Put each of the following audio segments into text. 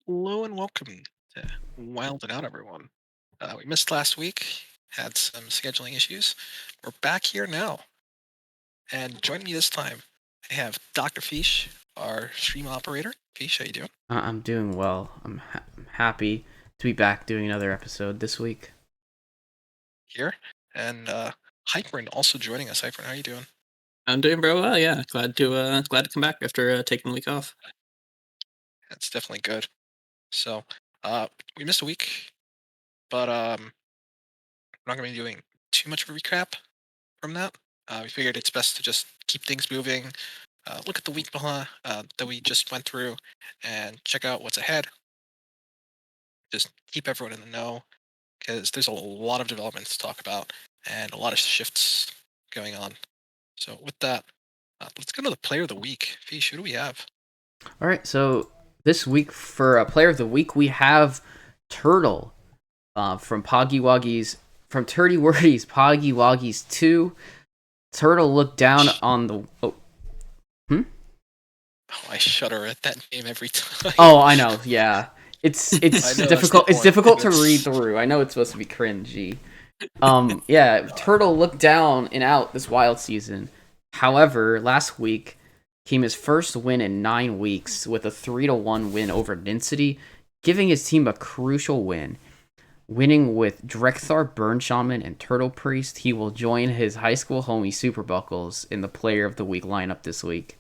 Hello and welcome to Wildin Out, everyone. We missed last week, had some scheduling issues. We're back here now, and joining me this time, I have Dr. Fish, our stream operator. Fish, how you doing? I'm doing well. I'm happy to be back doing another episode this week. Here, and Hypern also joining us. Hypern, how you doing? I'm doing very well. Yeah, glad to come back after taking a week off. That's definitely good. So, we missed a week, but we're not going to be doing too much of a recap from that. We figured it's best to just keep things moving, look at the week behind that we just went through, and check out what's ahead. Just keep everyone in the know because there's a lot of developments to talk about and a lot of shifts going on. So with that, let's go to the player of the week. Fish, who do we have? All right, so this week for Player of the Week we have Turtle from Poggy Woggies from Turdy Wordy's Poggy Woggies 2. Turtle looked down on the Oh, I shudder at that name every time. Oh, I know. Yeah. It's I it's know that's the difficult. It's point. difficult to read It's through. I know it's supposed to be cringy. Yeah, Turtle looked down and out this wild season. However, last week came his first win in 9 weeks with a 3-1 win over Density, giving his team a crucial win. Winning with Drekthar, Burn Shaman, and Turtle Priest, he will join his high school homie Super Buckles in the Player of the Week lineup this week.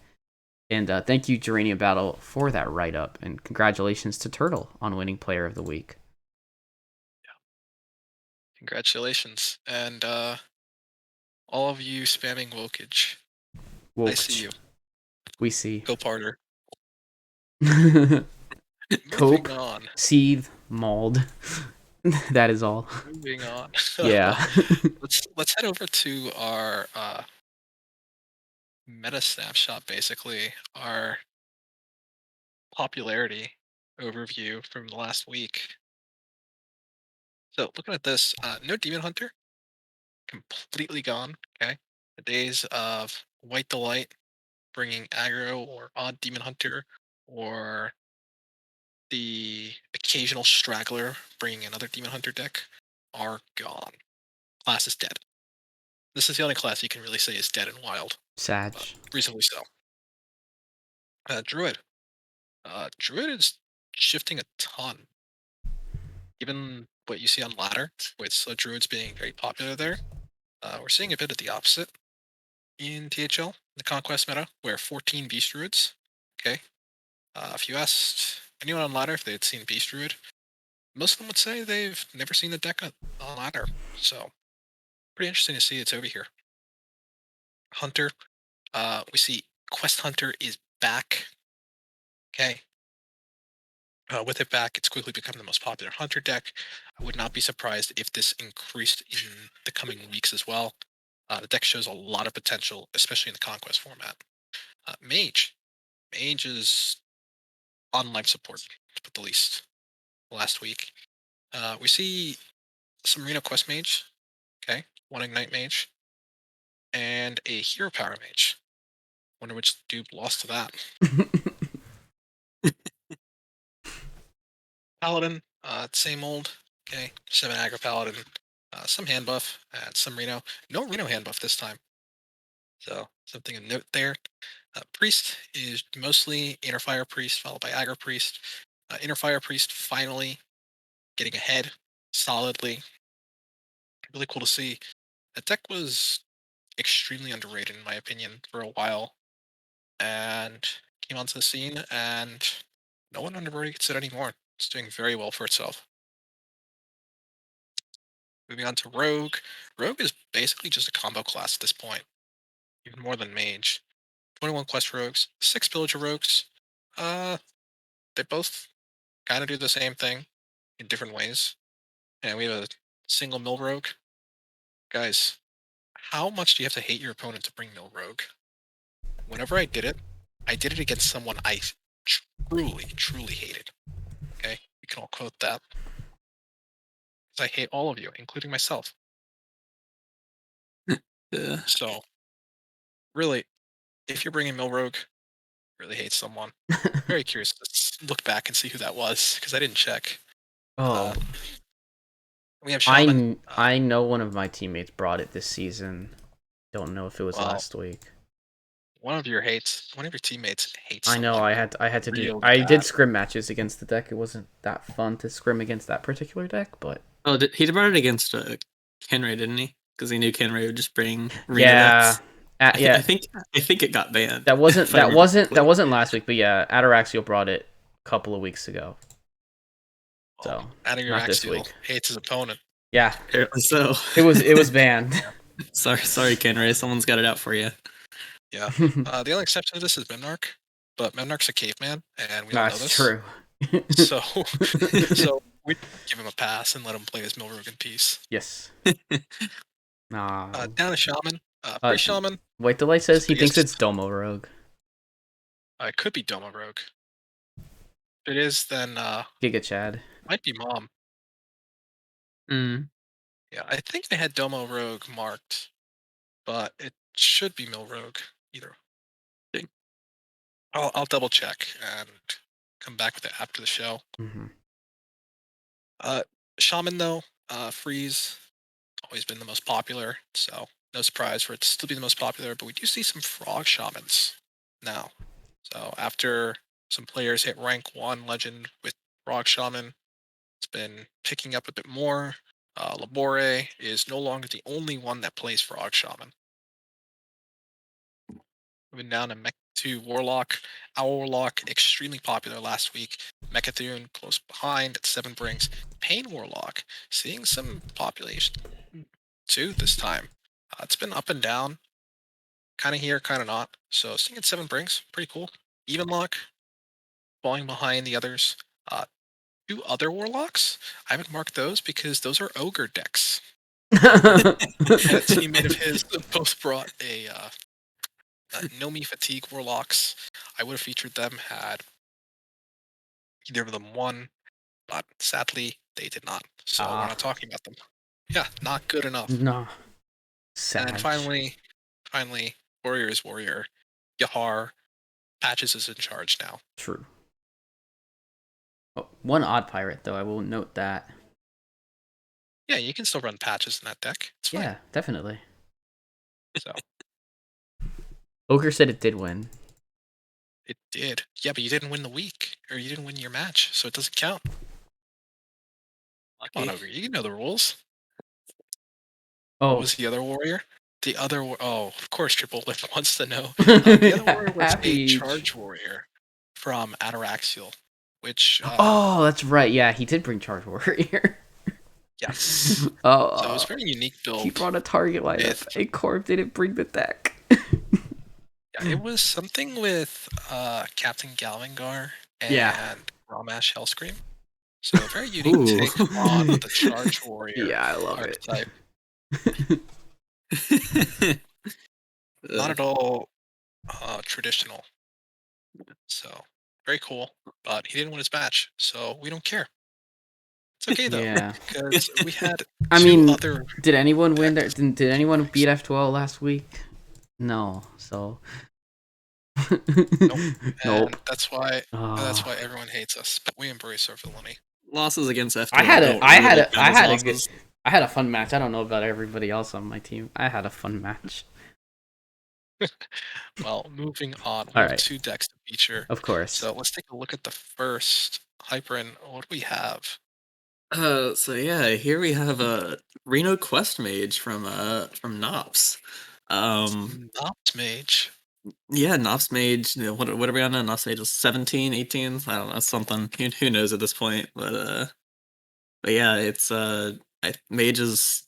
And thank you, Geranium Battle, for that write up, and congratulations to Turtle on winning Player of the Week. congratulations, and all of you spamming Wokage. I see Wokch, you. we see. Go Parter. Cope, Moving on. seethe, mauled. That is all. Moving on. Yeah. let's head over to our meta snapshot, basically our popularity overview from the last week. So looking at this, no Demon Hunter, completely gone. Okay, the days of White Delight bringing aggro or odd Demon Hunter, or the occasional straggler bringing another Demon Hunter deck are gone. Class is dead. This is the only class you can really say is dead and wild, but Sag. reasonably so. Druid. Druid is shifting a ton. Given what you see on ladder, with druids being very popular there, we're seeing a bit of the opposite in THL, the conquest meta, where 14 beast druids. Okay, if you asked anyone on ladder if they had seen beast druid, most of them would say they've never seen the deck on ladder. So pretty interesting to see it's over here. Hunter, we see Quest Hunter is back. Okay, with it back, it's quickly become the most popular hunter deck. I would not be surprised if this increased in the coming weeks as well. The deck shows a lot of potential, especially in the conquest format. Mage. Mage is on life support, to put the least. Last week, we see some Reno Quest Mage, okay, one Ignite Mage, and a Hero Power Mage. Wonder which dude lost to that. Paladin, same old. Okay, 7 aggro Paladin, some hand buff, and some Reno. No Reno hand buff this time. So something to note there. Priest is mostly Inner Fire Priest, followed by Aggro Priest. Inner Fire Priest finally getting ahead solidly. Really cool to see. That deck was extremely underrated, in my opinion, for a while, and came onto the scene, and no one underrates it anymore. It's doing very well for itself. Moving on to Rogue. Rogue is basically just a combo class at this point, even more than Mage. 21 Quest Rogues, 6 Villager Rogues. Uh, they both kind of do the same thing in different ways. And we have a single Mill Rogue. Guys, how much do you have to hate your opponent to bring Mill Rogue? Whenever I did it against someone I truly, truly hated. Okay? We can all quote that. Because I hate all of you, including myself. Uh, So, really, if you're bringing Mill Rogue, really hate someone. Very curious look back and see who that was because I didn't check. Oh, We have Shaman. I know one of my teammates brought it this season. Don't know if it was Well, last week. one of your teammates hates. I know. Someone I had to do. really I did bad. scrim matches against the deck. It wasn't that fun to scrim against that particular deck, but Oh, he brought it against Kenray, didn't he? Because he knew Kenray would just bring Reno yeah, decks. yeah. I think it got banned. That wasn't if I remember correctly. last week, but yeah, Ataraxial brought it a couple of weeks ago. So Out of your not this axial week. hates his opponent. Yeah, Apparently so. it was banned. sorry, Kenray. Someone's got it out for you. Yeah. The only exception to this is Memnarch, but Memnarch's a caveman, and we all know That's this. true. So we give him a pass and let him play his Milrogue in peace. Yes. Down to Shaman. Free Uh, Shaman. White Delight says he biggest- thinks it's Domo Rogue. It could be Doma Rogue. If it is, then Giga Chad. might be Mom. Mm. Yeah, I think I had Domo Rogue marked, but it should be Milrogue either. I'll double check and come back with it after the show. Mm-hmm. Shaman though, Freeze, always been the most popular, so no surprise for it to still be the most popular. But we do see some Frog Shamans now. So after some players hit rank 1 Legend with Frog Shaman, it's been picking up a bit more. Labore is no longer the only one that plays Frog Shaman. Moving down to Mech 2 Warlock. Our Warlock, extremely popular last week. Mechathune close behind at 7 brings. Pain Warlock, seeing some population too this time. It's been up and down. Kind of here, kind of not. So seeing at 7 brings, pretty cool. Even Lock, falling behind the others. 2 other Warlocks, I haven't marked those because those are Ogre decks. And a teammate of his both brought a Nomi Fatigue Warlocks. I would have featured them had either of them won, but sadly they did not. So we're not talking about them. Yeah, not good enough. No. Sad. And then finally, Warrior is Warrior. Yahar, Patches is in charge now. True. Oh, one odd pirate though, I will note that. Yeah, you can still run Patches in that deck. It's fine. Yeah, definitely. So Ogre said it did win. it did. Yeah, but you didn't win the week, or you didn't win your match, so it doesn't count. Come on, Ogre, you know the rules. Oh, What was the other warrior? Of course, Triple Lip wants to know. The other warrior was a charge warrior from Ataraxial, which. Oh, that's right. Yeah, he did bring Charge Warrior. Yes. Oh, So it was a very unique build. he brought a target lineup. A Corp didn't bring the deck. Yeah, it was something with Captain Galvangar and Ramash Hellscream. So a very unique take on the charge warrior. Yeah, I love archetype. it. Not at all traditional. So very cool. But he didn't win his match, so we don't care. It's okay though. Yeah. Because we had other. Did anyone win there? Did anyone beat F12 last week? No. So. Nope. That's why everyone hates us. But we embrace our villainy. Losses against F12. I had a fun match. I don't know about everybody else on my team. I had a fun match. Well, moving on. All We have right. 2 decks to feature. Of course. So let's take a look at the first Hyperin. What do we have? So yeah, here we have a Reno Quest Mage from Nops. Nopt Mage. Yeah, Nops Mage. You know, what are we on now? Nops Mage is 17, 18? I don't know, something. Who knows at this point? But yeah, it's Mage is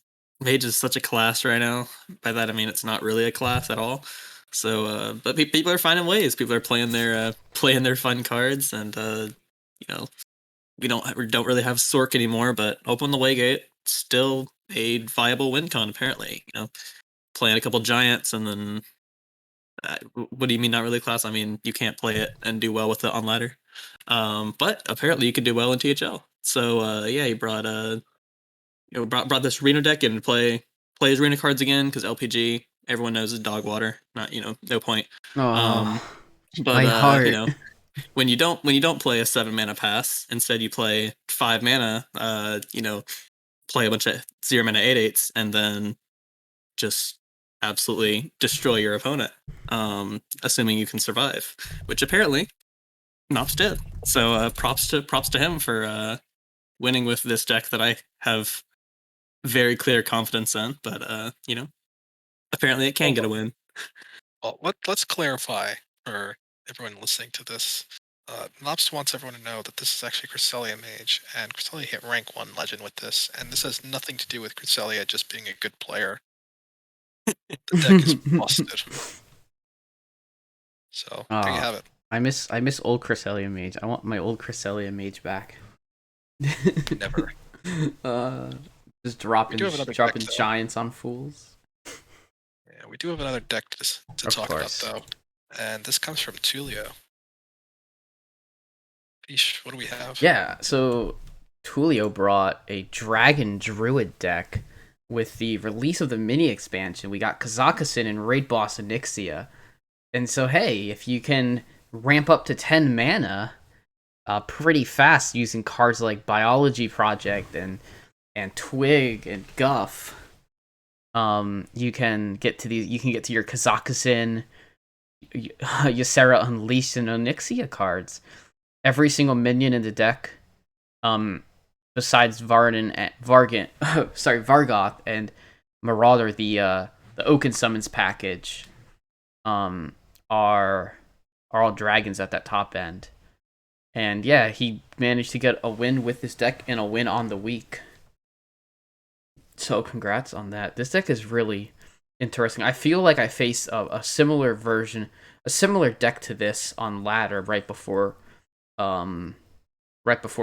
such a class right now. By that I mean it's not really a class at all. So but people are finding ways. People are playing their fun cards, and you know, we don't really have Sork anymore, but Open the Waygate still a viable win con apparently. You know, playing a couple giants and then what do you mean not really class? I mean you can't play it and do well with it on ladder. But apparently you can do well in THL. So yeah, he brought brought this Reno deck in to play his Reno cards again because LPG everyone knows is dog water. Not no point. Oh, But my heart. when you don't play a 7-mana pass, instead you play 5 mana, play a bunch of 0-mana 8/8s, and then just absolutely destroy your opponent, assuming you can survive, which apparently Nops did. So props to him for winning with this deck that I have very clear confidence in. But apparently it can get a win. Well, let's clarify for everyone listening to this. Nops wants everyone to know that this is actually Cresselia Mage, and Cresselia hit rank 1 legend with this, and this has nothing to do with Cresselia just being a good player. The deck is busted. So there you have it. I miss old Cresselia Mage. I want my old Cresselia Mage back. Never. Just dropping deck, though. giants on fools. Yeah, we do have another deck to Of talk course. about, though. And this comes from Tulio. Peesh, what do we have? Yeah, so Tulio brought a Dragon Druid deck with the release of the mini expansion. We got Kazakusan and Raid Boss Onyxia. And so, hey, if you can ramp up to 10 mana pretty fast using cards like Biology Project and Twig and Guff, you can get to your Kazakusan, Ysera Unleashed, and Onyxia cards. Every single minion in the deck, besides Vargoth and Marauder, the Oaken Summons package, are all dragons at that top end. And yeah, he managed to get a win with this deck and a win on the week. So congrats on that. This deck is really interesting. I feel like I faced a similar deck to this on ladder right before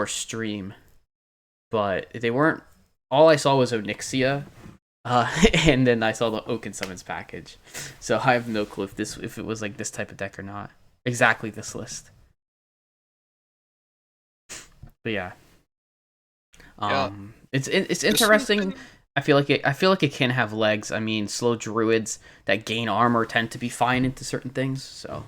stream, but they weren't. All I saw was Onyxia, and then I saw the Oaken Summons package. So I have no clue if it was like this type of deck or not. Exactly this list. But yeah. It's interesting. I feel like it can have legs. I mean, slow druids that gain armor tend to be fine into certain things. So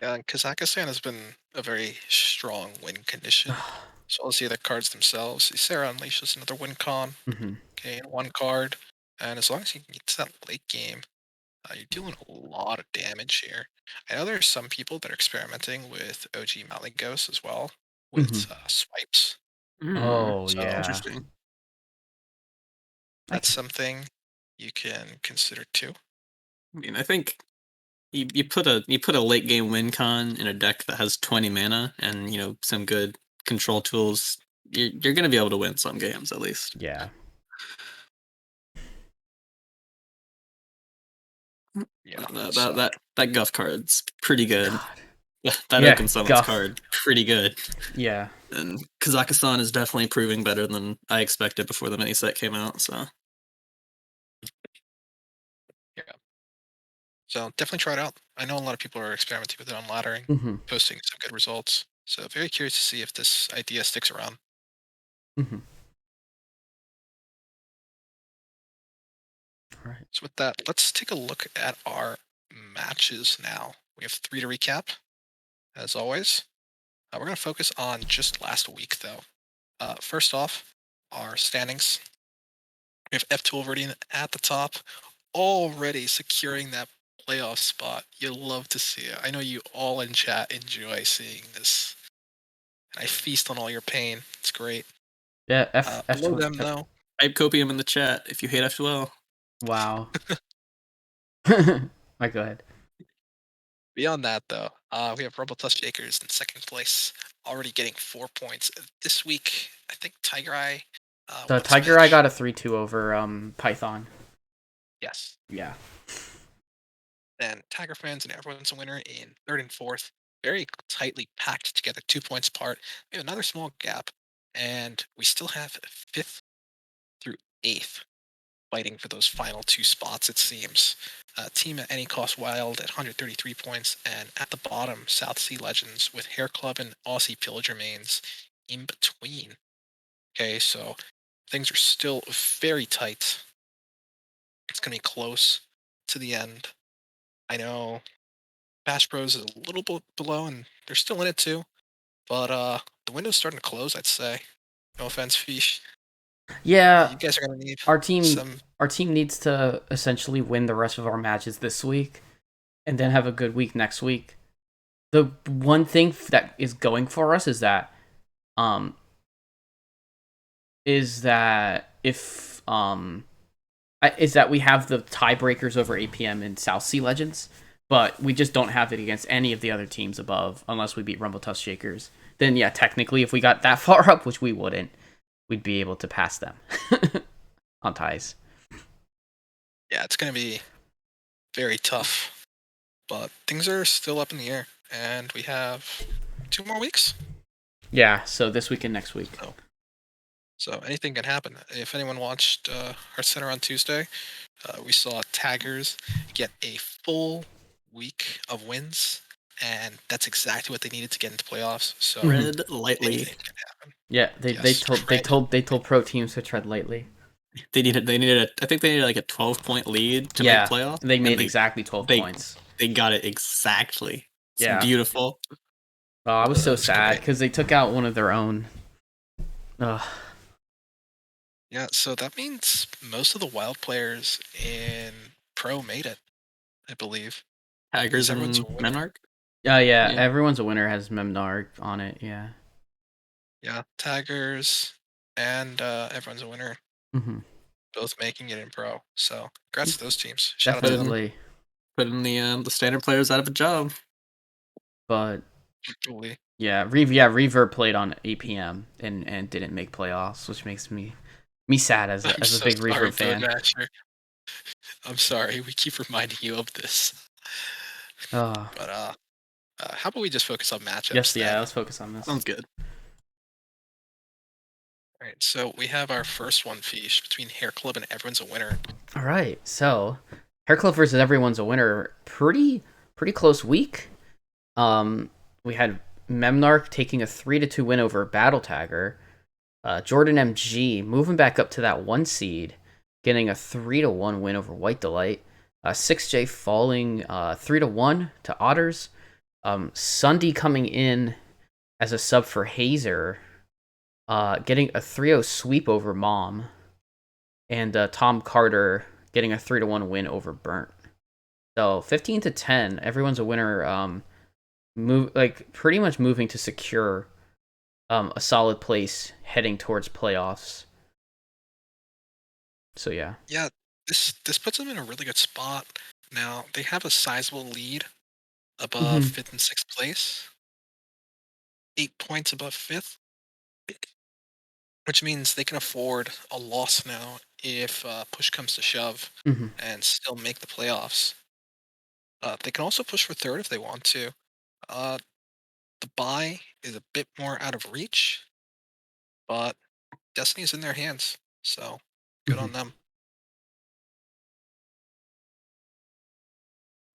yeah, and Kazakusan has been a very strong win condition. As well as the other cards themselves. Ysera unleashes another win con. Okay, and 1 card. And as long as you can get to that late game, you're doing a lot of damage here. I know there's some people that are experimenting with OG Malygos as well, with swipes. Oh, So yeah. Interesting. That's something you can consider too. I mean, I think you put a late game win con in a deck that has 20 mana and some good control tools. You're gonna be able to win some games at least. Yeah. Yeah. That Guff card's pretty good. God. That Yeah, Oaken Summons Guff. card, pretty good. Yeah. And Kazakusan is definitely proving better than I expected before the mini set came out. So Yeah. So definitely try it out. I know a lot of people are experimenting with it on laddering, posting some good results. So very curious to see if this idea sticks around. All right. So with that, let's take a look at our matches now. We have 3 to recap, as always. We're going to focus on just last week, though. First off, our standings. We have F2 already at the top, already securing that playoff spot. You'll love to see it. I know you all in chat enjoy seeing this. And I feast on all your pain. It's great. Yeah, below them, though. Type copium in the chat if you hate F2L. Wow. Right, go ahead. Beyond that, though, we have Rebel Tusk Jakers in 2nd place, already getting 4 points. This week, I think Tiger Eye. The Tiger Eye got a 3-2 over Python. Yes. Yeah. Then Tiger fans and everyone's a winner in 3rd and 4th. Very tightly packed together, 2 points apart. We have another small gap, and we still have 5th through 8th fighting for those final 2 spots, it seems. Team at Any Cost Wild at 133 points, and at the bottom, South Sea Legends with Hair Club and Aussie Pillager Mains in between. Okay, so things are still very tight. It's going to be close to the end. I know Bash Bros is a little bit below, and they're still in it too. But the window's starting to close, I'd say. No offense, Fish. Yeah, You guys are gonna need our team some. our team needs to essentially win the rest of our matches this week, and then have a good week next week. The one thing that is going for us um is that is that we have the tiebreakers over APM and South Sea Legends, but we just don't have it against any of the other teams above unless we beat Rumble Tusk Shakers. Then yeah, technically, if we got that far up, which we wouldn't, we'd be able to pass them on ties. Yeah, it's gonna be very tough, but things are still up in the air, and we have 2 more weeks. Yeah, so this week and next week. So anything can happen. If anyone watched Heart Center on Tuesday, we saw Taggers get a full week of wins, and that's exactly what they needed to get into playoffs. So Tread lightly. anything can happen. Yeah, Yes, they told pro teams to tread lightly. They needed I think they needed like a 12-point lead to Yeah, make playoffs. they and made exactly 12 they- points. They got it exactly. It's Yeah. beautiful. Oh, I was so It's sad great. because they took out one of their own. Ugh. Yeah, so that means most of the wild players in pro made it, I believe. Tigers Everyone's and a winner. Menarch. Yeah, Yeah. everyone's a winner has Memnarg on it. Yeah. Yeah, Taggers and everyone's a winner, Mm-hmm. both making it in pro. So congrats to those teams. Shout out to them. Definitely, Putting the standard players out of a job. but Totally. yeah, Reverb played on APM and didn't make playoffs, which makes me sad as I'm a so big sorry, Reverb fan. Toadmasher. I'm sorry, we keep reminding you of this. Oh, But how about we just focus on matchups yes, then? yeah. Let's focus on this. Sounds good. All right, so we have our first one, Fish, between Hair Club and Everyone's a Winner. All right, so Hair Club versus Everyone's a Winner. Pretty close week. We had Memnarch taking a 3-2 win over Battle Tagger. Jordan MG moving back up to that 1 seed, getting a 3-1 win over White Delight. 6J falling 3-1 to Otters. Sunday coming in as a sub for Hazer, getting a 3-0 sweep over Mom. And Tom Carter getting a 3-1 win over Burnt. So 15-10, everyone's a winner. Pretty much moving to secure a solid place heading towards playoffs. So yeah. Yeah, this puts them in a really good spot. Now they have a sizable lead above Mhm. 5th and 6th place, 8 points above 5th, which means they can afford a loss now if push comes to shove Mhm. and still make the playoffs. They can also push for 3rd if they want to. Uh, the bye is a bit more out of reach, but Destiny's in their hands, so good on Mhm. them.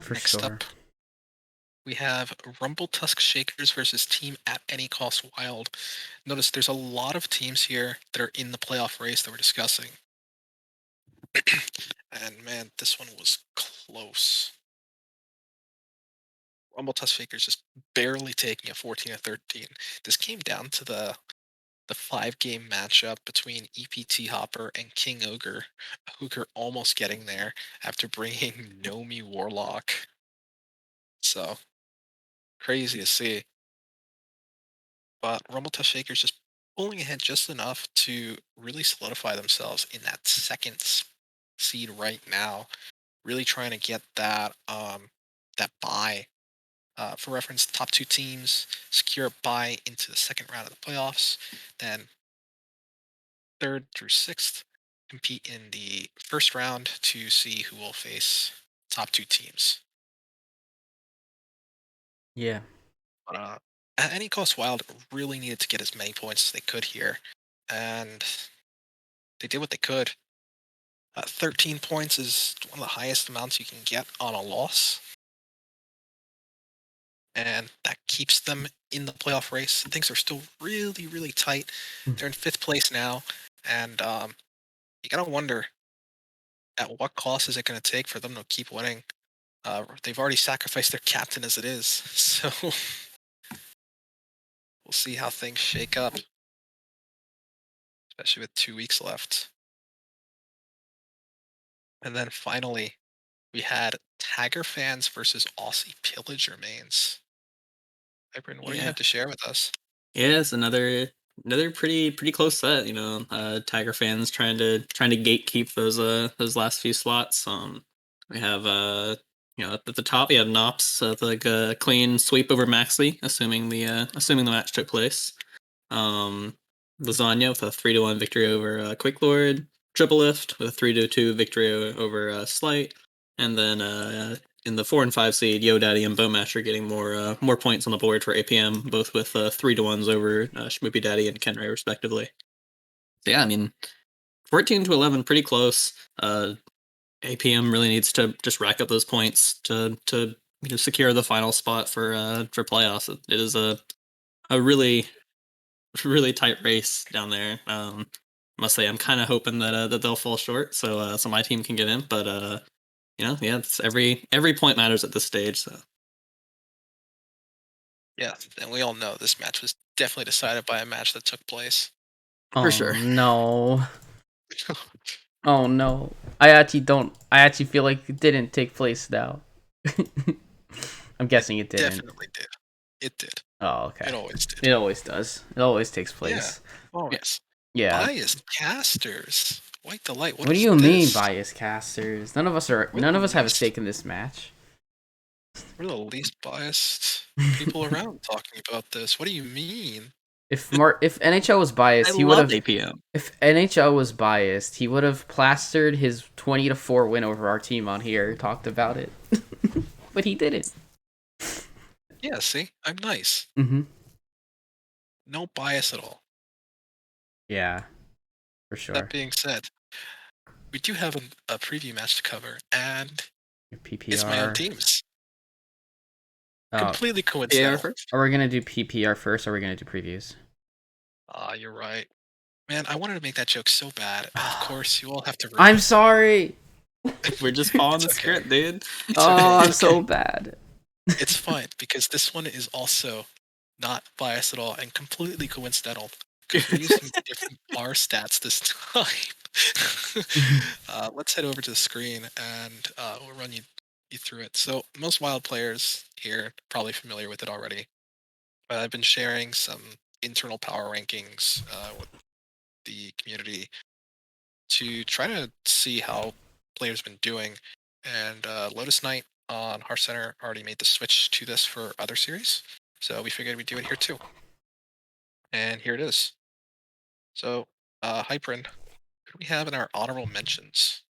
For Next sure. up, we have Rumble Tusk Shakers versus Team at Any Cost Wild. Notice there's a lot of teams here that are in the playoff race that we're discussing. And man, this one was close. Rumble Tusk Shakers just barely taking a 14-13. This came down to the 5-game matchup between EPT Hopper and King Ogre. Ogre almost getting there after bringing Nomi Warlock. So crazy to see. But Rumble Tusk Shakers just pulling ahead just enough to really solidify themselves in that seed right now. Really trying to get that that bye. For reference, top 2 teams secure a bye into the second round of the playoffs. Then 3rd through 6th compete in the first round to see who will face top 2 teams. Yeah. But at Any Cost, Wild really needed to get as many points as they could here, and they did what they could. 13 points is one of the highest amounts you can get on a loss, and that keeps them in the playoff race. Things are still really, really tight. They're in 5th place now, and you gotta wonder at what cost is it going to take for them to keep winning. They've already sacrificed their captain as it is, so we'll see how things shake up, especially with 2 weeks left. And then finally, we had Tagger fans versus Aussie Pillager mains. Hypern, what do you Yeah. have to share with us? Yeah, it's another pretty close set, Tiger fans trying to gatekeep those last few slots. We have at the top we have Nops like a clean sweep over Maxley, assuming the match took place. Um Lasagna with a 3-1 victory over Quick Lord, Triple Lift with a 3-2 victory over Slight, and then in the 4 and 5 seed, Yo Daddy and Bowmasher getting more points on the board for APM, both with 3-1s over Schmoopy Daddy and Kenray respectively. So yeah, I mean 14-11, pretty close. APM really needs to just rack up those points to secure the final spot for playoffs. It is a really tight race down there. Must say I'm kind of hoping that they'll fall short, so my team can get in. But yeah, it's every point matters at this stage. So Yeah, and we all know this match was definitely decided by a match that took place. for Oh sure. no. Oh no. I actually feel like it didn't take place now. I'm guessing it didn't. Definitely did. It did. Oh, okay. It always did. It always does. It always takes Yeah, place. always. Yeah. Biased casters. White delight. What do is you mean, this? bias casters? None of us the have a least- stake in this match. We're the least biased people around talking about this. What do you mean? If NHL was biased, I he would love have. APM. If NHL was biased, he would have plastered his 20-4 win over our team on here, talked about it. But he didn't. Yeah, see? I'm nice. Mm-hmm. No bias at all. Yeah, for sure. That being said, we do have a preview match to cover, and PPR. it's my own teams. Oh, Completely Yeah, coincidental. first. are we gonna do PPR first, or are we gonna do previews? You're right. Man, I wanted to make that joke so bad, and of course, you all have to. I'm sorry. We're just following the It's okay. script, dude. It's Oh, okay, I'm it's so okay. bad. It's fine because this one is also not biased at all and completely coincidental because we're using different bar stats this time. Let's head over to the screen and we'll run you through it. So most wild players here are probably familiar with it already. But I've been sharing some internal power rankings with the community to try to see how players been doing. And Lotus Knight on Heart Center already made the switch to this for other series, so we figured we'd do it here too. And here it is. So, Hyprin, who do we have in our honorable mentions?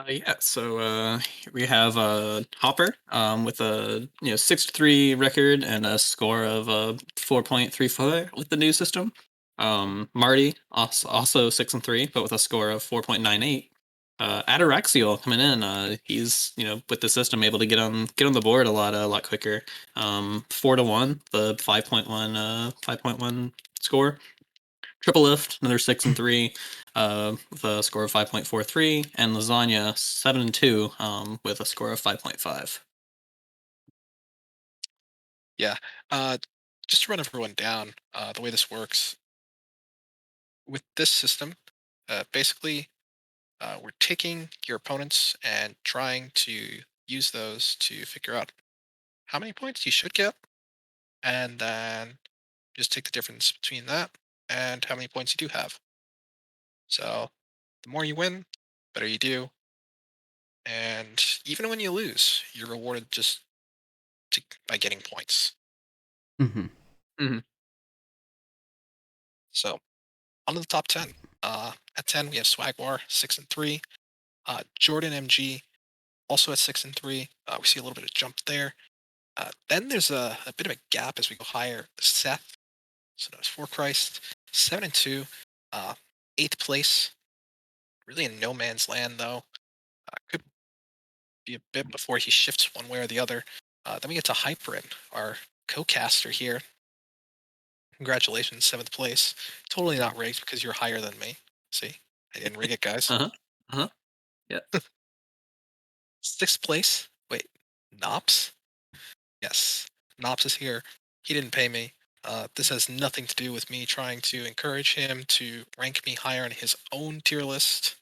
Yeah, so we have Hopper with a 6-3 record and a score of 4.34 with the new system. Marty also 6-3, but with a score of 4.98. Ataraxial coming in, he's with the system able to get on the board a lot quicker. 4-1, the 5.1 score. Triple Lift, another 6-3, with a score of 5.43, and Lasagna 7-2, with a score of 5.5. Yeah, just to run everyone down, the way this works with this system, basically, we're taking your opponents and trying to use those to figure out how many points you should get, and then just take the difference between that and how many points you do have. So the more you win, better you do. And even when you lose, you're rewarded just by getting points. Mm-hmm. Mm-hmm. So on to the top 10. At 10, we have Swagwar, 6-3. Jordan MG, also at 6-3. We see a little bit of jump there. Then there's a bit of a gap as we go higher. Seth, so that's For Christ, 7-2. Eighth place, really in no man's land though. Could be a bit before he shifts one way or the other. Then we get to Hyperin, our co-caster here. Congratulations, 7th place. Totally not rigged because you're higher than me. See, I didn't rig it, guys. Uh-huh. Uh-huh. Yeah. 6th place, Nops? Yes. Nops is here. He didn't pay me. This has nothing to do with me trying to encourage him to rank me higher on his own tier list.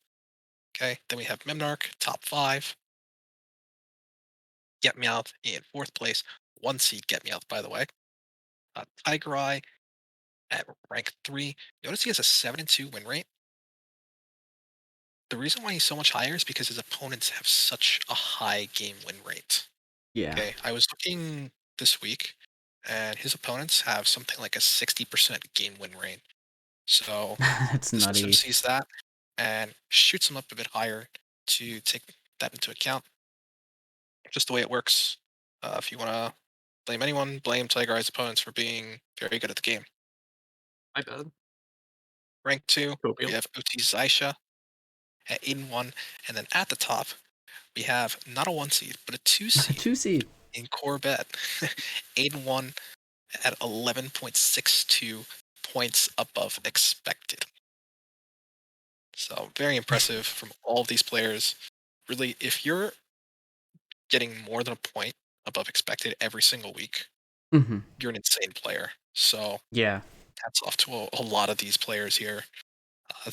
Okay. Then we have Memnarch, top 5. Get Me Out in 4th place. 1 seed Get Me Out, by the way. Tiger Eye at rank 3. Notice he has a 7-2 win rate. The reason why he's so much higher is because his opponents have such a high game win rate. Yeah. Okay, I was looking this week, and his opponents have something like a 60% game win rate. So That's the system nutty. sees that and shoots him up a bit higher to take that into account. Just the way it works. If you want to blame anyone, blame Tiger Eye's opponents for being very good at the game. My bad. Rank 2, we Copium. have OT Zaisha at 8 and 1, and then at the top we have not a 1 seed but a 2 seed 2 seed. in Corvette, 8 and 1 at 11.62 points above expected. So very impressive from all of these players. Really, if you're getting more than a point above expected every single week, Hmm. you're an insane player. So Yeah. hats off to a lot of these players here.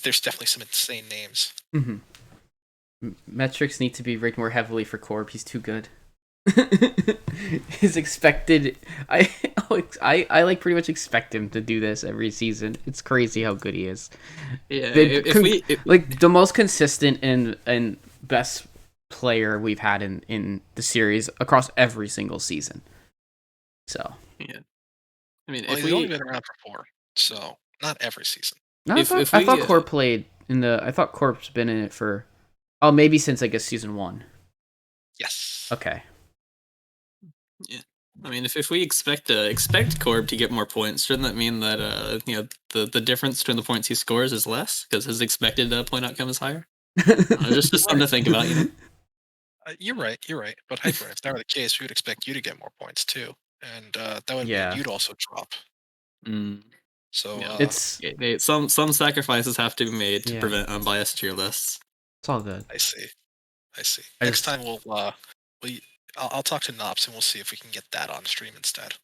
There's definitely some insane names. Hmm. Metrics need to be ranked more heavily for Corb. He's too good. His expected, I like pretty much expect him to do this every season. It's crazy how good he is. Yeah, The like the most consistent and best player we've had in the series across every single season. So yeah, I mean, Well, if he's only we been around for 4, so not every season. no, if I thought we Corp played in the. I thought Corp's been in it for. Oh, maybe since I guess season 1. Yes. Okay. yeah, I mean, if we expect Corb to get more points, shouldn't that mean that the difference between the points he scores is less because his expected point outcome is higher? Just something to think about, you know. You're right. You're right. But Hyper, if that were the case, we would expect you to get more points too, and that would mean Yeah. you'd also drop. Mm, So yeah. It's Some sacrifices have to be made to Yeah. prevent unbiased tier lists. all good. I see. I see. I Next just- time I'll talk to Nops and we'll see if we can get that on stream instead.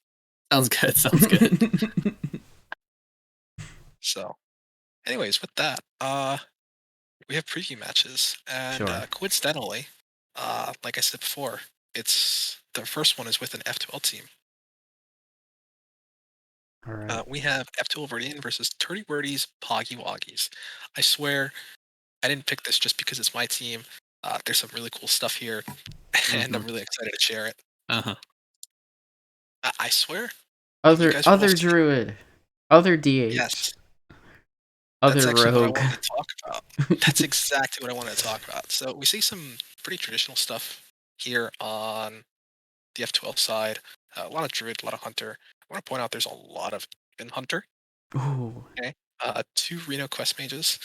Sounds good. Sounds good. So, anyways, with that, we have preview matches, and Sure. coincidentally, like I said before, it's the first one is with an F2L team. All right. We have F2L Verdian versus Turdy Wordies Poggy Woggies. I swear, I didn't pick this just because it's my team. There's some really cool stuff here, and I'm really excited to share it. Uh-huh. I swear, you Other guys will other see- druid, other DH, yes, that's other actually rogue. what I wanted to talk about. That's exactly what I wanted to talk about. So we see some pretty traditional stuff here on the F2L side. A lot of druid, a lot of hunter. I want to point out there's a lot of even hunter. Ooh. Okay, 2 Reno quest mages.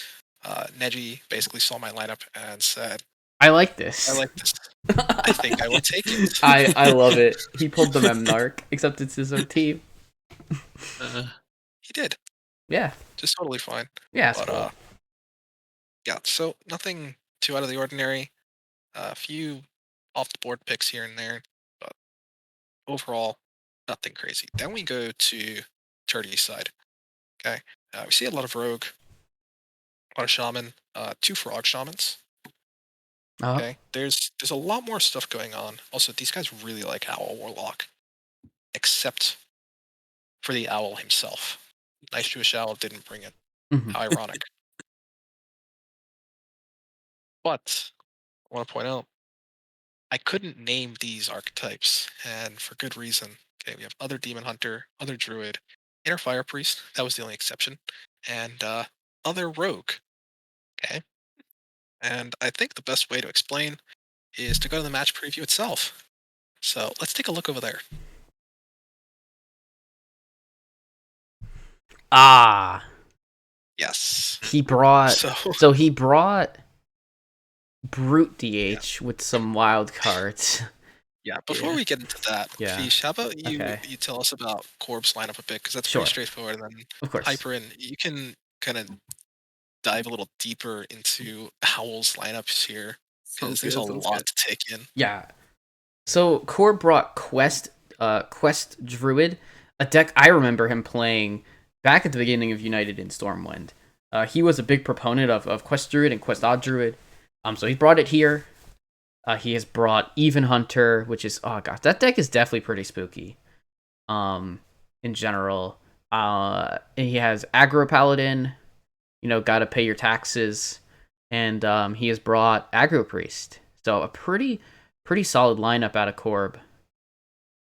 Neji basically saw my lineup and said, I like this. "I like this. I think I will take it." I love it. He pulled the Memnarch, except it's his own team. He did, Yeah. just totally fine. Yeah. It's But cool. yeah, so nothing too out of the ordinary. A few off the board picks here and there, but overall, nothing crazy. Then we go to Turdy's side. Okay, we see a lot of rogue, a lot of shaman, 2 frog shamans. Uh-huh. Okay, there's a lot more stuff going on. Also, these guys really like Owl Warlock, except for the owl himself. Nice Jewish Owl didn't bring it. Mhm. How ironic. But I want to point out, I couldn't name these archetypes, and for good reason. Okay, we have other demon hunter, other druid, inner fire priest. That was the only exception, and other rogue. Okay, and I think the best way to explain is to go to the match preview itself. So let's take a look over there. Ah, Yes. he brought. So So he brought Brute DH with some wild cards. yeah, before Yeah. we get into that, Yeah. Fish, how about you Okay. you tell us about Corb's lineup a bit, because that's Sure. pretty straightforward, and then Of course. Hyper, and you can kind of dive a little deeper into Howl's lineups here, because there's a lot to take in. Yeah. So Core brought Quest Druid, a deck I remember him playing back at the beginning of United in Stormwind. He was a big proponent of Quest Druid and Quest Odd Druid. So he brought it here. He has brought Even Hunter, which is, oh gosh, that deck is definitely pretty spooky. In general, he has Aggro Paladin. Gotta pay your taxes, and he has brought Aggro Priest. So a pretty solid lineup out of Corb.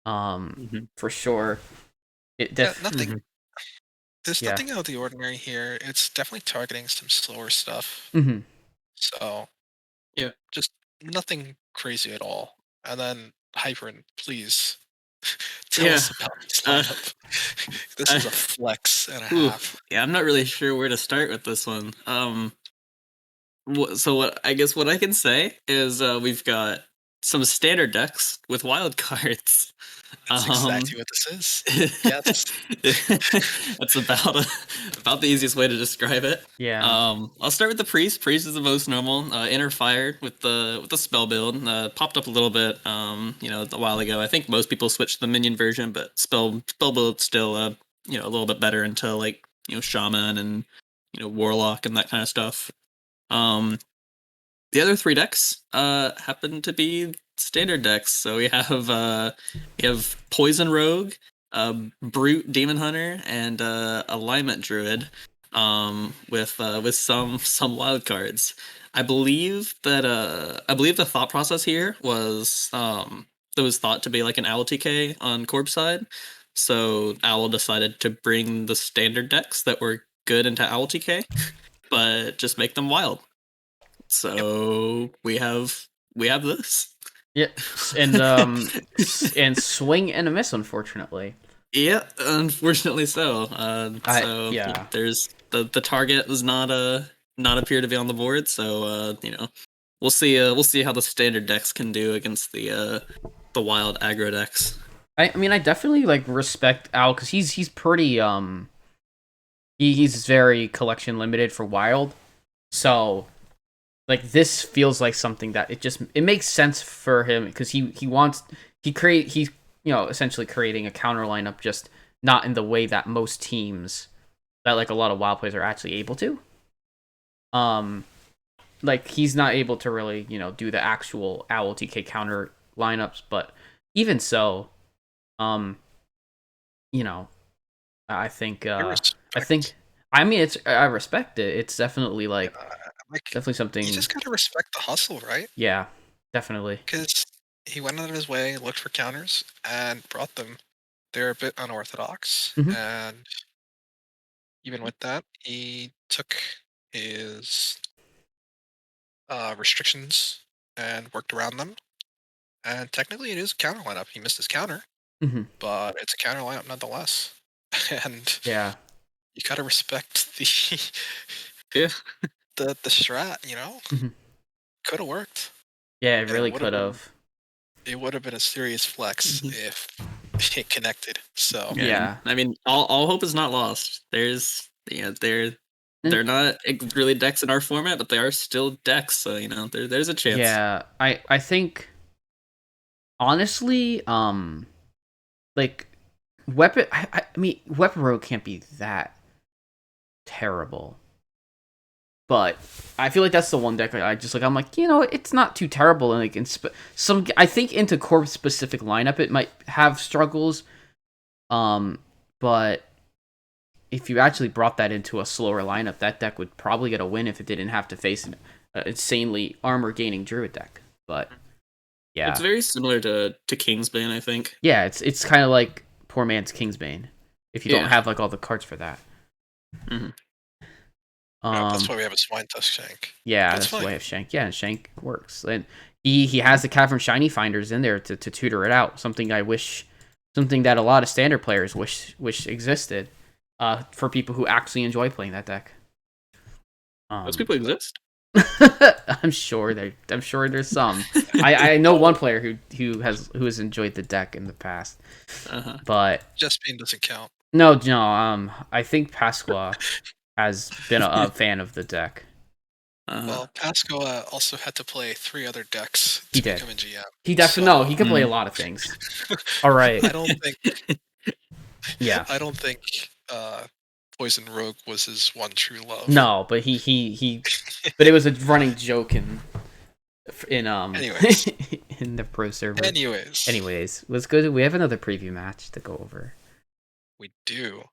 For sure. Yeah, nothing. There's Yeah. nothing out of the ordinary here. It's definitely targeting some slower stuff. Mm-hmm. So yeah, just nothing crazy at all. And then Hyperin, please tell Yeah. us about this lineup. This is a flex and a half. Yeah, I'm not really sure where to start with this one. So what I guess what I can say is we've got some standard decks with wild cards. That's exactly what this is. Yes. That's about the easiest way to describe it. Yeah. I'll start with the priest. Priest is the most normal. Inner fire with the spell build. Popped up a little bit. A while ago. I think most people switched to the minion version, but spell build still a little bit better into like shaman and warlock and that kind of stuff. The other three decks happen to be standard decks. So we have Poison Rogue, Brute Demon Hunter, and Alignment Druid. With some wild cards. I believe the thought process here was that was thought to be like an Owl TK on Corp's side. So Owl decided to bring the standard decks that were good into Owl TK, but just make them wild. So we have this. Yeah, and and swing and a miss, unfortunately. Yeah, unfortunately so. Yeah. There's the target does not appear to be on the board. So we'll see how the standard decks can do against the wild aggro decks. I mean, I definitely respect Al because he's pretty he's very collection limited for wild, so this feels like something that it makes sense for him because he's essentially creating a counter lineup, just not in the way that most teams that a lot of wild players are actually able to. He's not able to really do the actual Owl TK counter lineups, but even so, I think I mean I respect it. It's definitely definitely something. You just gotta respect the hustle, right? Yeah, definitely. Because he went out of his way, looked for counters, and brought them. They're a bit unorthodox, and even with that, he took his restrictions and worked around them. And technically, it is a counter lineup. He missed his counter, but it's a counter lineup nonetheless. And yeah, you gotta respect the the strat. Could have worked. Yeah, it really could have. It would have been a serious flex if it connected. So yeah, I mean, all hope is not lost. They're not really decks in our format, but they are still decks. So there's a chance. Yeah, I think honestly, weapon. I mean, Weapon Rogue can't be that terrible. But I feel like that's the one deck I'm like, it's not too terrible. And I think into Corp specific lineup it might have struggles. But if you actually brought that into a slower lineup, that deck would probably get a win if it didn't have to face an insanely armor gaining Druid deck. But yeah, it's very similar to Kingsbane, I think. Yeah, it's kind of like poor man's Kingsbane if you don't have all the cards for that. That's why we have a Swine Tusk Shank. Yeah, that's why we have Shank. Yeah, and Shank works. And he has the Cavern Shiny Finders in there to tutor it out. Something that a lot of standard players wish existed for people who actually enjoy playing that deck. Those people exist? I'm sure there's some. I know one player who has enjoyed the deck in the past. But Justine doesn't count. No. I think Pasqua has been a fan of the deck. Well, Pasco also had to play 3 other decks He to did. become a GM. He definitely no. He So, could play a Mm. lot of things. All right. I don't think Yeah. I don't think, Poison Rogue was his one true love. No, but he but it was a running joke in Anyways. in the pro server. Anyways, Anyways, let's go. We have another preview match to go over. we do.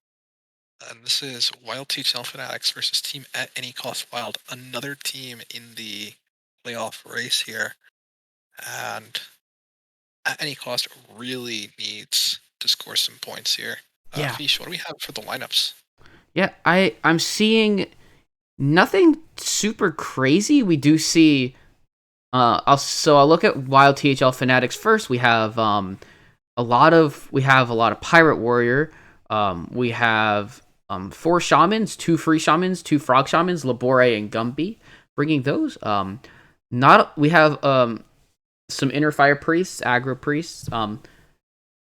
And this is Wild THL Fanatics versus Team at Any Cost Wild, another team in the playoff race here. And at any cost really needs to score some points here. Yeah. Fish, what do we have for the lineups? Yeah, I'm seeing nothing super crazy. We do see I'll look at Wild THL Fanatics first. We have a lot of Pirate Warrior. We have 4 Shamans, 2 free Shamans, 2 Frog Shamans, Labore and Gumby. Bringing those. We have some Inner Fire Priests, Aggro Priests,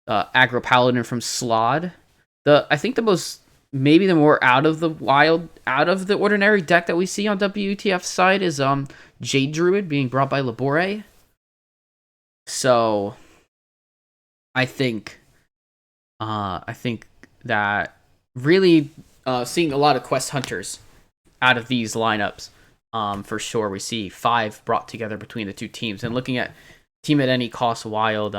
Aggro Paladin from Slod. I think maybe the more out of the ordinary deck that we see on WTF side is Jade Druid being brought by Labore. So I think that really seeing a lot of quest hunters out of these lineups. For sure, we see 5 brought together between the two teams. And looking at Team at Any Cost Wild,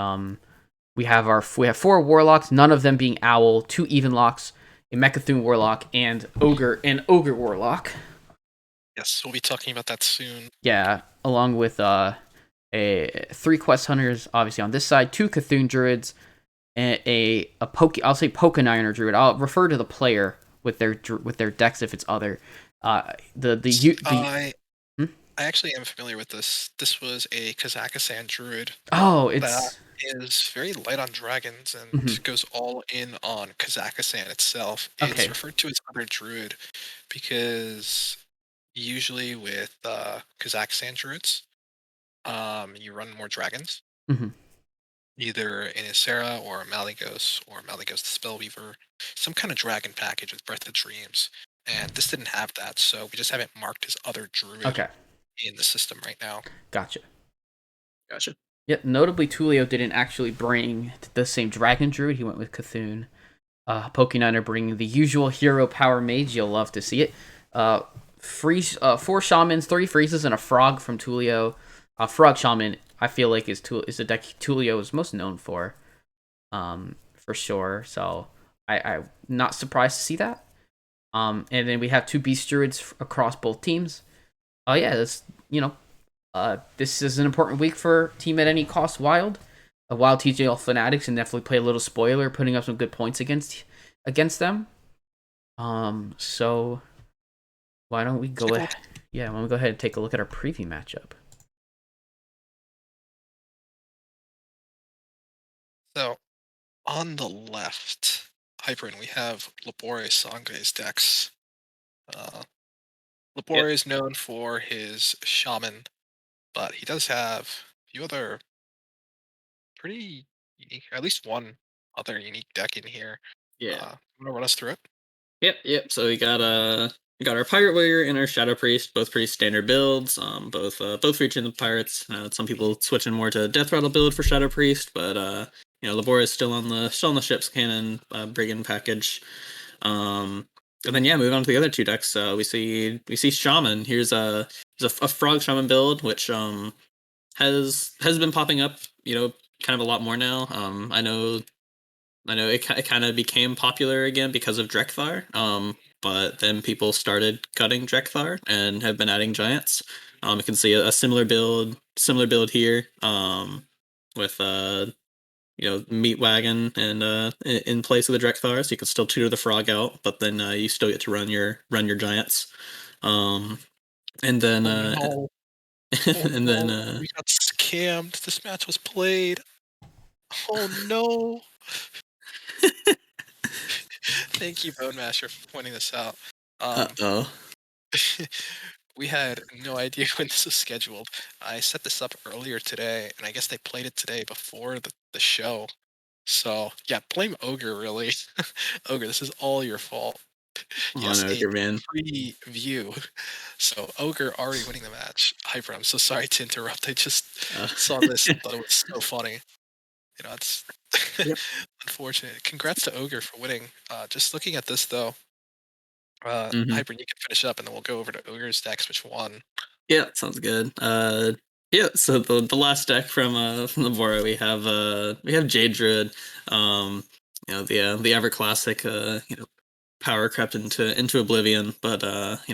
we have 4 Warlocks, none of them being Owl, 2 Evenlocks, a Mechathune Warlock, and Ogre Warlock. Yes, we'll be talking about that soon. Yeah, along with 3 Quest Hunters, obviously on this side, 2 Cthulhu Druids, and I'll say Pokeniner Druid. I'll refer to the player with their decks if it's other. I actually am familiar with this. This was a Kazakhstan Druid. Oh, that is very light on dragons and goes all in on Kazakhstan itself. It's referred to as other Druid because usually with Kazakhstan Druids, you run more dragons. Either in Isera or Malygos the Spellweaver, some kind of dragon package with Breath of Dreams. And this didn't have that, so we just have it marked as other Druid in the system right now. Gotcha. Yep. Notably, Tulio didn't actually bring the same Dragon Druid. He went with Cthulhu. Pokeniner bringing the usual hero power mage. You'll love to see it. 4 Shamans, 3 Freezes, and a Frog from Tulio. Frog Shaman, I feel like is the deck Tulio is most known for sure. So I'm not surprised to see that. And then we have 2 Beast Druids across both teams. This is an important week for Team at Any Cost Wild. Wild TJL Fanatics, and definitely play a little spoiler, putting up some good points against them. So why don't we go ahead? Yeah, why don't we go ahead and take a look at our preview matchup? So on the left, Hyperin, we have Labore Sangre's decks. Labore is known for his Shaman, but he does have a few other pretty unique, at least one other unique deck in here. Yeah. You want to run us through it? Yep. So we got our Pirate Warrior and our Shadow Priest, both pretty standard builds. Both featuring the pirates. Some people switching more to Death Rattle build for Shadow Priest, but Labora is still on the ship's cannon brigand package. And then moving on to the other 2 decks, we see Shaman. Here's a Frog Shaman build, which has been popping up, kind of a lot more now. I know it kind of became popular again because of Drekthar. But then people started cutting Drekthar and have been adding giants. You can see a similar build here. With Meat Wagon and in place of the Drekthar, so you can still tutor the frog out, but then you still get to run your giants. And then we got scammed. This match was played. Oh no. Thank you, Bone Master, for pointing this out. We had no idea when this was scheduled. I set this up earlier today, and I guess they played it today before the show. So, yeah, blame Ogre, really. Ogre, this is all your fault. Come on, Yes, a Ogre man. free view. So Ogre already winning the match. Hyper, I'm so sorry to interrupt. I just Uh, saw this and thought it was so funny. It's yep. unfortunate. Congrats to Ogre for winning. Just looking at this though, hmm Hyper, you can finish up and then we'll go over to Ogre's decks, which won. Yeah, sounds good. Yeah. So the last deck from the Bora, we have Jade Druid. The ever classic power crept into oblivion, but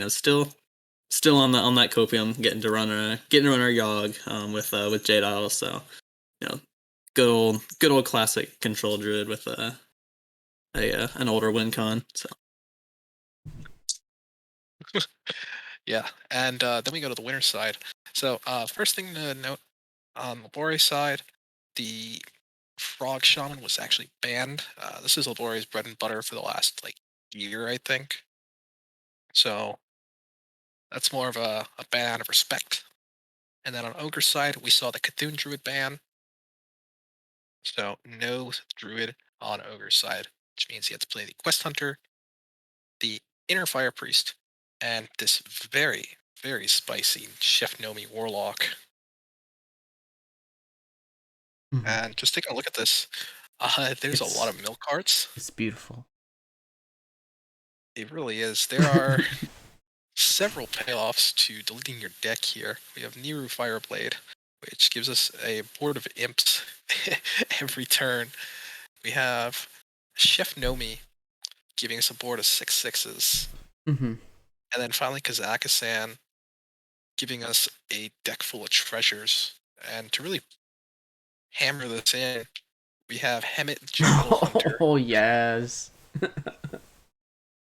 still on that copium, getting to run our Yogg with Jade Idol. So you know, good old classic control druid with an older win con. So Yeah, and then we go to the winner's side. So first thing to note on Labore's side, the Frog Shaman was actually banned. This is Labore's bread and butter for the last like year, I think. So that's more of a ban of respect. And then on Ogre's side, we saw the Cthulhu Druid ban. So no Druid on Ogre's side, which means he had to play the Quest Hunter, the Inner Fire Priest, and this very, very spicy Chef Nomi Warlock. Mhm. And just taking a look at this, there's a lot It's of milk carts. it's beautiful. It really is. There are several payoffs to deleting your deck here. We have Niru Fireblade, which gives us a board of imps every turn. We have Chef Nomi giving us a board of 6/6s. hmm And then finally Kazakasan giving us a deck full of treasures. And to really hammer this in, we have Hemet Jungle Hunter. Oh yes,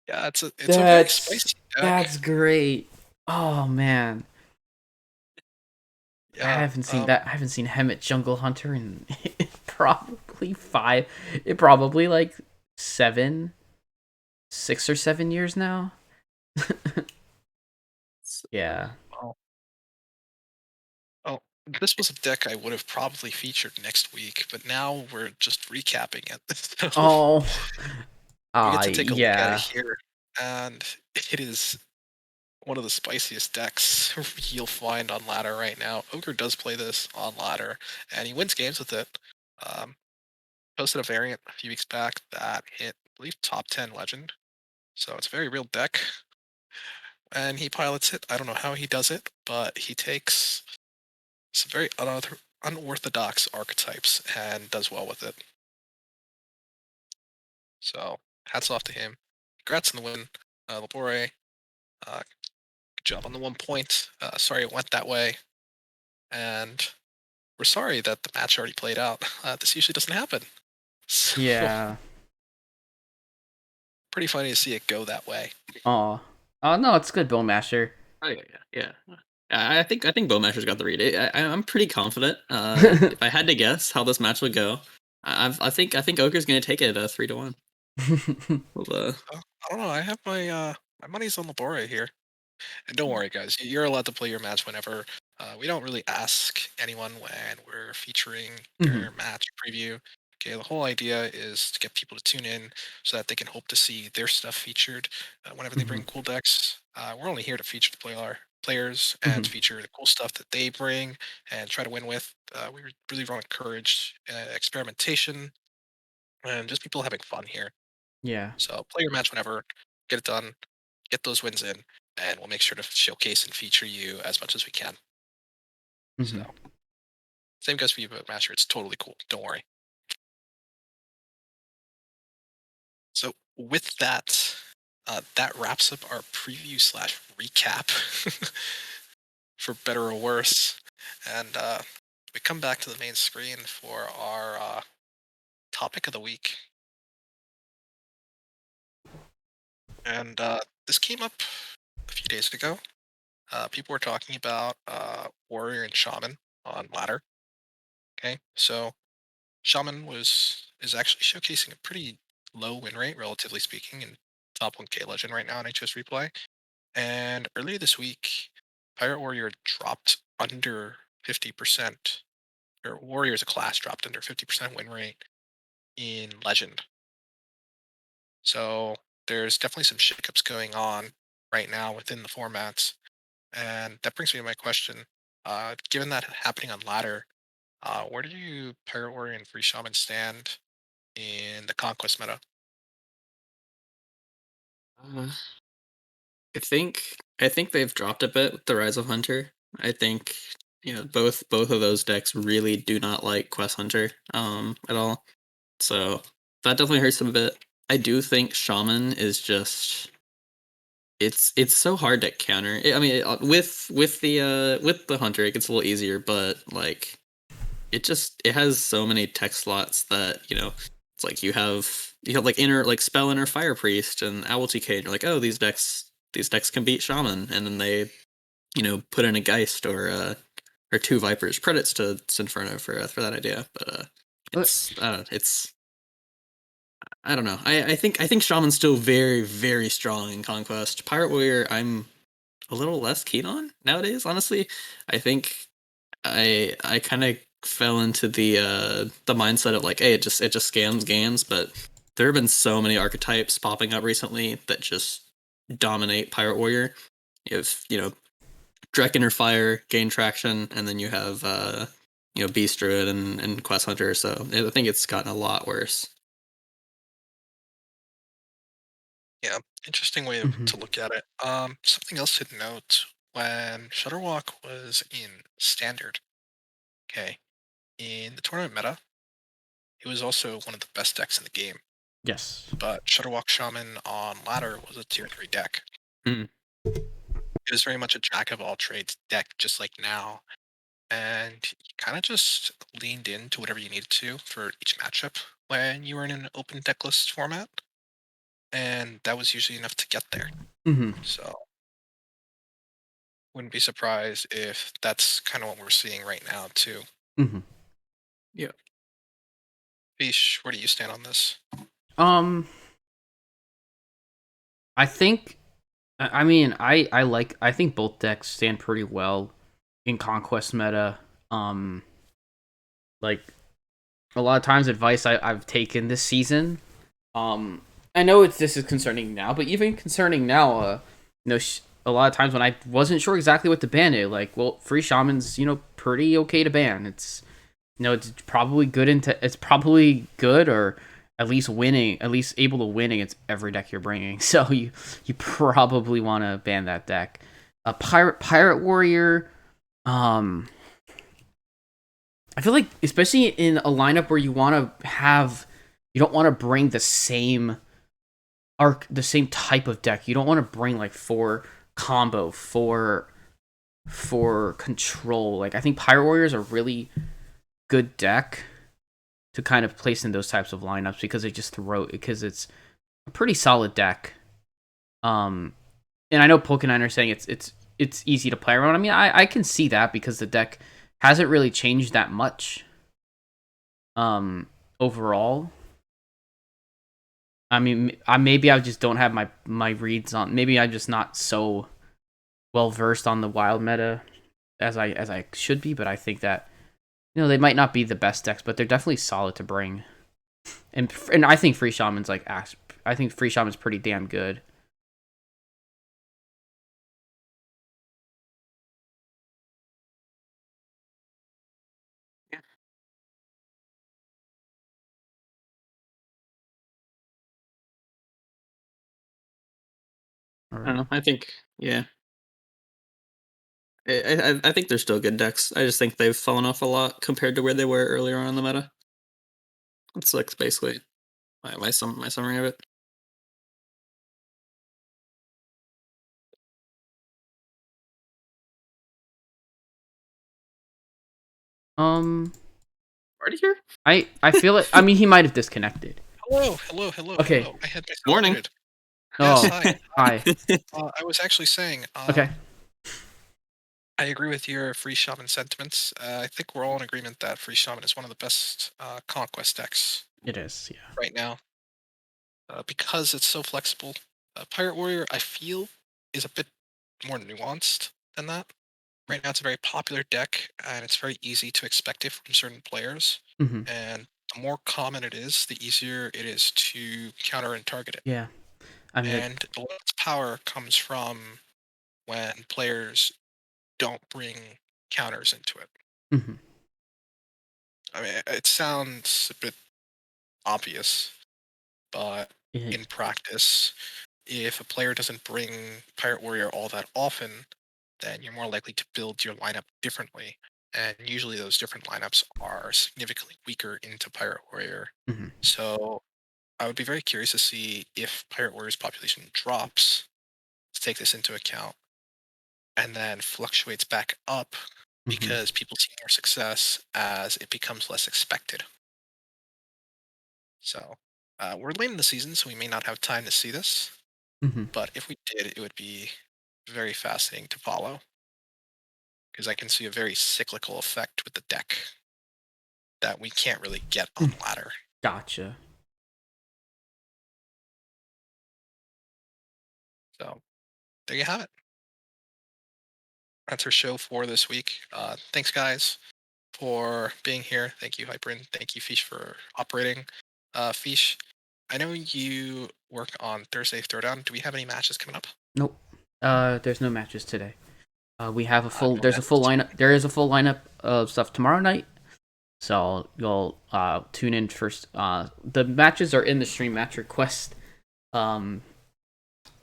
Yeah, it's a very that's spicy deck. that's great. Oh man, Yeah. I haven't seen Hemet Jungle Hunter in probably five. It probably like 6 or 7 years now. Yeah. Oh, oh, this was a deck I would have probably featured next week, but now we're just recapping it. So Oh. we get to take a look at it Yeah. here, and it is one of the spiciest decks you'll find on ladder right now. Ogre does play this on ladder, and he wins games with it. Um, Posted a variant a few weeks back that hit, I believe, top 10 legend. So it's a very real deck, and he pilots it. I don't know how he does it, but he takes some very unorthodox archetypes and does well with it. So hats off to him. Congrats on the win, Labore. Uh, good job on the 1 point. Sorry it went that way, and we're sorry that the match already played out. This usually doesn't happen. So Yeah. pretty funny to see it go that way. Oh. Oh no, it's good, Bone Masher. oh yeah. I think Bowmasher's got the read. I'm pretty confident. If I had to guess how this match would go, I think Ogre's gonna take it 3-1. Well, I don't know. I have my money's on Labore here. And don't worry, guys. You're allowed to play your match whenever. We don't really ask anyone when we're featuring Mhm. their match preview. Okay, the whole idea is to get people to tune in so that they can hope to see their stuff featured whenever they bring Mhm. cool decks. We're only here to feature the players and Mhm. to feature the cool stuff that they bring and try to win with. We really want to encourage experimentation and just people having fun here. Yeah. So play your match whenever, get it done, get those wins in, and we'll make sure to showcase and feature you as much as we can. So Mhm. same goes for you, but Master. It's totally cool. Don't worry. So with that, that wraps up our preview slash recap for better or worse, and we come back to the main screen for our topic of the week, and this came up a few days ago. People were talking about warrior and shaman on ladder. Okay, so Shaman is actually showcasing a pretty low win rate, relatively speaking, in top 1K Legend right now in HS Replay. And earlier this week, Pirate Warrior dropped under 50%, or Warrior as a class dropped under 50% win rate in Legend. So there's definitely some shakeups going on right now within the formats, and that brings me to my question. Given that happening on ladder, where do you Pirate Warrior and Free Shaman stand in the conquest meta? Uh, I think they've dropped a bit with the Rise of Hunter. I think both of those decks really do not like Quest Hunter at all. So that definitely hurts them a bit. I do think Shaman is just it's so hard to counter. I mean, with the Hunter, it gets a little easier, but like it has so many tech slots that it's like you have like inner like spell inner fire priest and owl tk, and you're like, oh, these decks can beat Shaman, and then they put in a Geist or two Vipers credits to Sinferno for that idea. But But it's I don't know. I think Shaman's still very, very strong in Conquest. Pirate Warrior, I'm a little less keen on nowadays, honestly. I think I kind of fell into the mindset of like, hey, it just scams games, but there have been so many archetypes popping up recently that just dominate Pirate Warrior. You have, Drekken or Fire gain traction, and then you have Beast Druid and Quest Hunter, so I think it's gotten a lot worse. Yeah, interesting way mhm. to look at it. Something else to note: when Shutterwalk was in standard, okay, in the tournament meta, it was also one of the best decks in the game. Yes. But Shutterwalk Shaman on ladder was a tier 3 deck. Mm. It was very much a jack of all trades deck, just like now. And you kind of just leaned into whatever you needed to for each matchup when you were in an open deck list format. And that was usually enough to get there. hmm So wouldn't be surprised if that's kind of what we're seeing right now too. hmm Yeah. Fish, where do you stand on this? Um, I think, I mean, I think both decks stand pretty well in Conquest meta. Um, like a lot of times, advice I've taken this season. Um, I know this is concerning now, but even concerning now, a lot of times when I wasn't sure exactly what to ban it, like, well, Free Shaman's pretty okay to ban. It's probably good it's probably good or at least able to win against every deck you're bringing. So you probably want to ban that deck. A Pirate Warrior, um, I feel like especially in a lineup where you don't want to bring the same type of deck. You don't want to bring like for control. Like I think Pirate Warrior is a really good deck to kind of place in those types of lineups because it's a pretty solid deck. Um, and I know Pokenine are saying it's easy to play around. I mean, I can see that because the deck hasn't really changed that much. Overall, I mean, maybe I just don't have my reads on. Maybe I'm just not so well versed on the wild meta as I should be. But I think that they might not be the best decks, but they're definitely solid to bring. And I think Free Shaman's I think Free Shaman's pretty damn good. Yeah. All I don't right. know. I think yeah. I think they're still good decks. I just think they've fallen off a lot compared to where they were earlier on in the meta. It's like basically my summary of it. Um, Already here? I feel it. I mean, he might have disconnected. Hello, hello, hello, Okay. hello. I had myself Morning. muted. Yes, Oh, hi. hi. I was actually saying, Okay. I agree with your Free Shaman sentiments. I think we're all in agreement that Free Shaman is one of the best conquest decks It is. Yeah. right now because it's so flexible. Pirate Warrior, I feel, is a bit more nuanced than that. Right now, it's a very popular deck, and it's very easy to expect it from certain players. hmm And the more common it is, the easier it is to counter and target it. Yeah. I mean, And a lot of its power comes from when players don't bring counters into it. mhm. I mean, it sounds a bit obvious, but Yeah, in practice, if a player doesn't bring Pirate Warrior all that often, then you're more likely to build your lineup differently. And usually those different lineups are significantly weaker into Pirate Warrior. mhm, So I would be very curious to see if Pirate Warrior's population drops, to take this into account, and then fluctuates back up mhm, because people see more success as it becomes less expected. So we're late in the season, so we may not have time to see this. mhm. But if we did, it would be very fascinating to follow because I can see a very cyclical effect with the deck that we can't really get on Mm. ladder. Gotcha. So there you have it. That's our show for this week. Thanks, guys, for being here. Thank you, Hyperin. Thank you, Fish, for operating. Fish, I know you work on Thursday Throwdown. Do we have any matches coming up? Nope. There's no matches today. We have a full. No There's a full matches. lineup. There is a full lineup of stuff tomorrow night. So you'll tune in first. The matches are in the stream match request um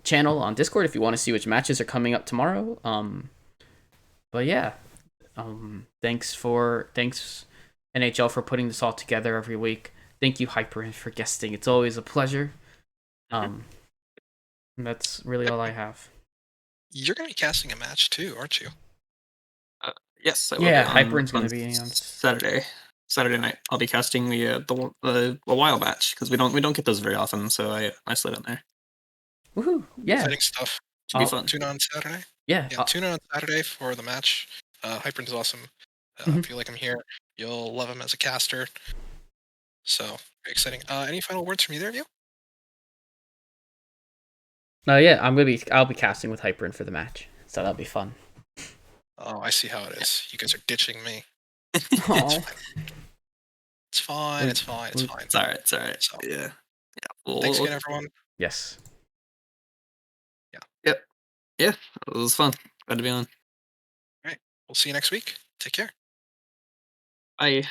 channel on Discord if you want to see which matches are coming up tomorrow. But yeah, thanks NHL for putting this all together every week. Thank you Hyper for guesting. It's always a pleasure. Mhm. Um, and that's really all I have. You're going to be casting a match too, aren't you? Yes, I will be Yeah, on Hyperin's gonna be on. Saturday night. I'll be casting the wild batch because we don't get those very often, so I slid in there. Woohoo! Yeah. Exciting stuff. Should be I'll, fun. Tune on Saturday. yeah. Yeah, tune in on Saturday for the match. Hyperin's awesome. Mhm. If you like him here, you'll love him as a caster. So very exciting. Any final words from either of you? Yeah, I'll be casting with Hyperin for the match, so that'll be fun. Oh, I see how it is. You guys are ditching me. Oh, It's fine. It's fine. It's fine. It's all right. It's all right. So Yeah. thanks again, everyone. yes. Yeah. Yep. Yeah. It was fun. Glad to be on. All right. We'll see you next week. Take care. Bye.